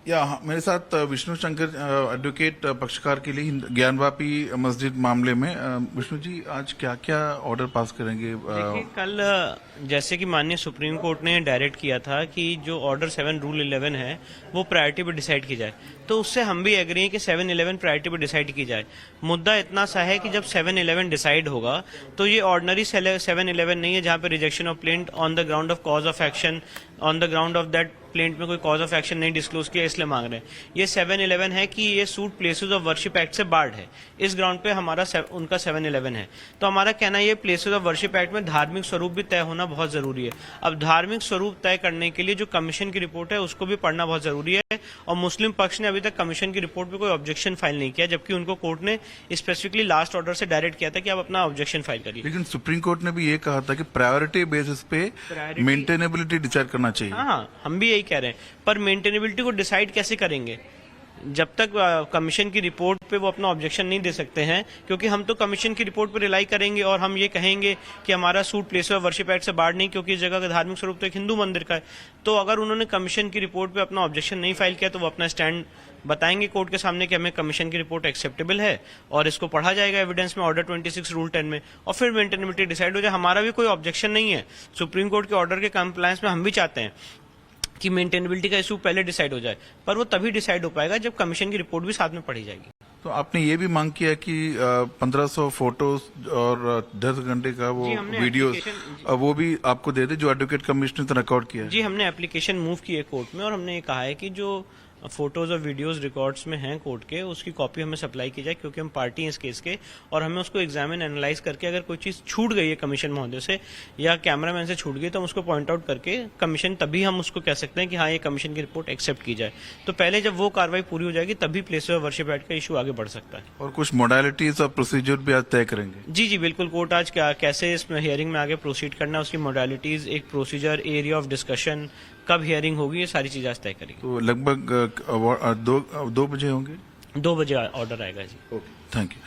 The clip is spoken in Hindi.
मेरे साथ विष्णु शंकर एडवोकेट पक्षकार के लिए ज्ञानवापी मस्जिद मामले में। विष्णु जी, आज क्या क्या ऑर्डर पास करेंगे? देखिए, कल जैसे कि माननीय सुप्रीम कोर्ट ने डायरेक्ट किया था कि जो ऑर्डर 7 रूल 11 है वो प्रायोरिटी पे डिसाइड की जाए, तो उससे हम भी एग्री हैं कि 7-11 प्रायोरिटी पे डिसाइड की जाए। मुद्दा इतना सा है कि जब 7-11 डिसाइड होगा तो ये ऑर्डनरी 7-11 नहीं है जहां पे rejection of plaint on the ground of cause of action, on the ground of that plaint में कोई कॉज ऑफ एक्शन नहीं डिस्क्लोज किया इसलिए मांग रहे हैं। ये 7-11 है कि ये suit places of worship act से बार्ड है, इस ग्राउंड पे हमारा उनका 7-11 है। तो हमारा कहना ये प्लेसेस ऑफ वर्शिप एक्ट में धार्मिक स्वरूप भी तय होना बहुत जरूरी है। अब धार्मिक स्वरूप तय करने के लिए जो कमीशन की रिपोर्ट है उसको भी पढ़ना बहुत जरूरी है, और मुस्लिम पक्ष ने अभी तक कमीशन की रिपोर्ट पे कोई ऑब्जेक्शन फाइल नहीं किया, जबकि उनको कोर्ट ने स्पेसिफिकली लास्ट ऑर्डर से डायरेक्ट किया था कि आप अपना ऑब्जेक्शन फाइल करिए। लेकिन सुप्रीम कोर्ट ने भी ये कहा था कि प्रायोरिटी बेसिस पे मेंटेनेबिलिटी डिसाइड करना चाहिए। हाँ, हम भी यही कह रहे हैं, पर मेंटेनेबिलिटी को डिसाइड कैसे करेंगे जब तक कमीशन की रिपोर्ट पे वो अपना ऑब्जेक्शन नहीं दे सकते हैं? क्योंकि हम तो कमीशन की रिपोर्ट पे रिलाई करेंगे और हम ये कहेंगे कि हमारा suit place of worship act से बाहर नहीं, क्योंकि इस जगह का धार्मिक स्वरूप तो एक हिंदू मंदिर का है। तो अगर उन्होंने कमीशन की रिपोर्ट पे अपना ऑब्जेक्शन नहीं फाइल किया तो वो अपना स्टैंड बताएंगे कोर्ट के सामने कि हमें कमीशन की रिपोर्ट एक्सेप्टेबल है, और इसको पढ़ा जाएगा एविडेंस में ऑर्डर 26 रूल 10 में, और फिर मेंटेनेबिलिटी डिसाइड हो जाए। हमारा भी कोई ऑब्जेक्शन नहीं है, सुप्रीम कोर्ट के ऑर्डर के कंप्लायंस में हम भी चाहते हैं कि मेंटेनेबिलिटी का इशू पहले डिसाइड हो जाए, पर वो तभी डिसाइड हो पाएगा जब कमीशन की रिपोर्ट भी साथ में पढ़ी जाएगी। तो आपने ये भी मांग किया कि 1500 फोटोज और 10 घंटे का वो वीडियोस वो भी आपको दे दे जो एडवोकेट कमिश्नर ने रिकॉर्ड किया है। जी, हमने एप्लीकेशन मूव की है कोर्ट में, और हमने ये कहा है कि जो फोटोज और वीडियोस रिकॉर्ड्स में हैं कोर्ट के, उसकी कॉपी हमें सप्लाई की जाए, क्योंकि हम पार्टी हैं इस केस के, और हमें उसको एग्जामिन एनालाइज करके अगर कोई चीज छूट गई है कमीशन महोदय से या कैमरामैन से छूट गई तो हम उसको पॉइंट आउट करके कमीशन, तभी हम उसको कह सकते हैं कि हाँ ये कमीशन की रिपोर्ट एक्सेप्ट की जाए। तो पहले जब वो कार्रवाई पूरी हो जाएगी तभी प्लेस ऑफ वर्शिप एक्ट का इशू आगे बढ़ सकता है। और कुछ मोडालिटीज और प्रोसीजर भी आज तय करेंगे? जी बिल्कुल, कोर्ट आज कैसे इस हियरिंग में आगे प्रोसीड करना है, उसकी मोडालिटीज, एक प्रोसीजर, एरिया ऑफ डिस्कशन, कब हियरिंग होगी, ये सारी चीज आज तय करेगी। तो लगभग 2 बजे होंगे? 2 बजे ऑर्डर आएगा जी। Okay, thank you.